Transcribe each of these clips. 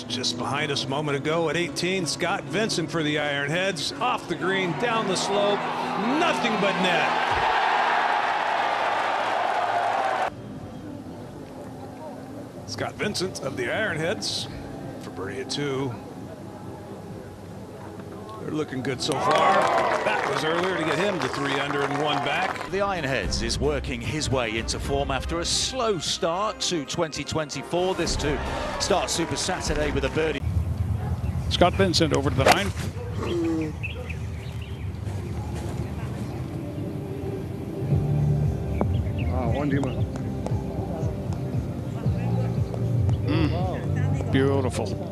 just behind us a moment ago at 18. Scott Vincent for the Ironheads. Off the green, down the slope, nothing but net. Scott Vincent of the Ironheads for birdie at 2. They're looking good so far. That was earlier to get him to 3 under and 1 back. The Ironheads is working his way into form after a slow start to 2024. This to start Super Saturday with a birdie. Scott Vincent over to the 9. Beautiful.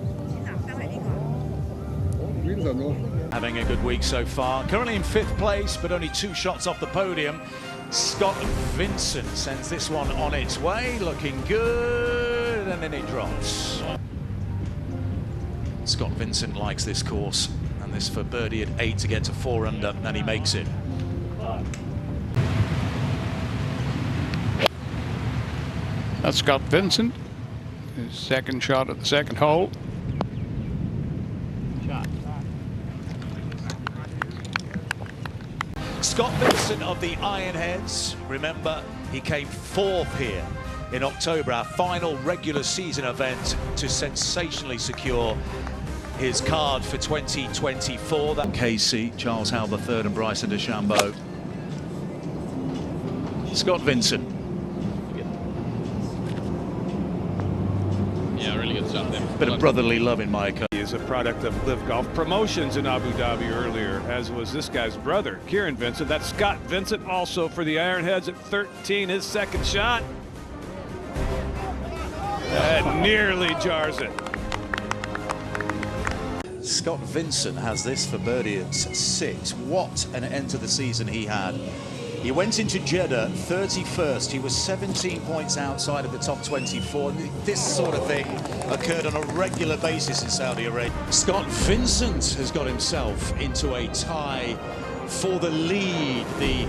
Having a good week so far. Currently in 5th place, but only 2 shots off the podium. Scott Vincent sends this one on its way, looking good, and then it drops. Scott Vincent likes this course, and this for birdie at 8 to get to 4 under, and he makes it. That's Scott Vincent. His second shot at the second hole. Scott Vincent of the Ironheads. Remember, he came 4th here in October, our final regular season event, to sensationally secure his card for 2024. That KC, Charles Howell III and Bryson DeChambeau. Scott Vincent. Yeah, really good stuff there. Bit of brotherly love in my opinion. He is a product of LIV Golf promotions in Abu Dhabi earlier, as was this guy's brother, Kieran Vincent. That's Scott Vincent also for the Ironheads at 13, his second shot. That nearly jars it. Scott Vincent has this for birdie at 6. What an end to the season he had. He went into Jeddah 31st. He was 17 points outside of the top 24. This sort of thing occurred on a regular basis in Saudi Arabia. Scott Vincent has got himself into a tie for the lead. The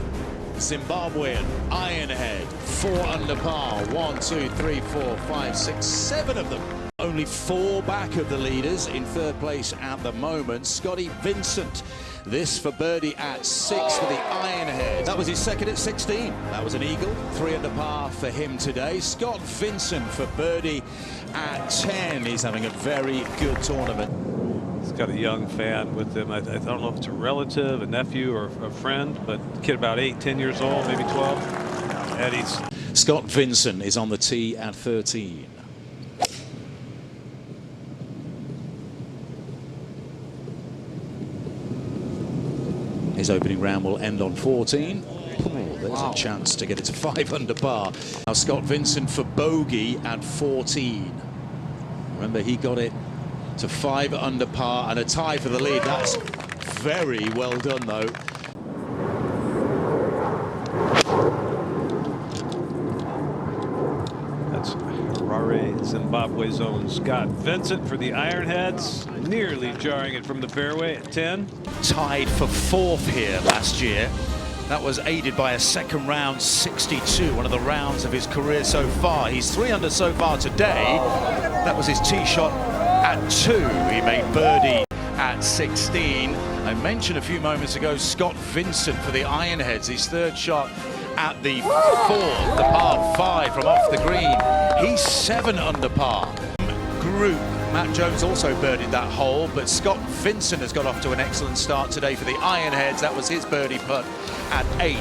Zimbabwean Ironhead, 4 under par. 1, 2, 3, 4, 5, 6, 7 of them. Only 4 back of the leaders in 3rd place at the moment. Scotty Vincent, this for birdie at 6 for the Ironhead. That was his second at 16. That was an eagle. 3 under par for him today. Scott Vincent for birdie at 10. He's having a very good tournament. He's got a young fan with him. I don't know if it's a relative, a nephew, or a friend, but a kid about 8, 10 years old, maybe 12. Eddie's. Scott Vincent is on the tee at 13. His opening round will end on 14. There's a chance to get it to 5 under par. Now Scott Vincent for bogey at 14. Remember, he got it to 5 under par and a tie for the lead. That's very well done, though. That's Harare, Zimbabwe's own Scott Vincent for the Ironheads, nearly jarring it from the fairway at 10. Tied for 4th here last year. That was aided by a second round 62, one of the rounds of his career so far. He's 3 under so far today. That was his tee shot at 2. He made birdie at 16. I mentioned a few moments ago Scott Vincent for the Ironheads, his 3rd shot at the 4th, the par 5 from off the green. He's 7 under par. Group. Matt Jones also birdied that hole, but Scott Vincent has got off to an excellent start today for the Ironheads. That was his birdie putt at 8.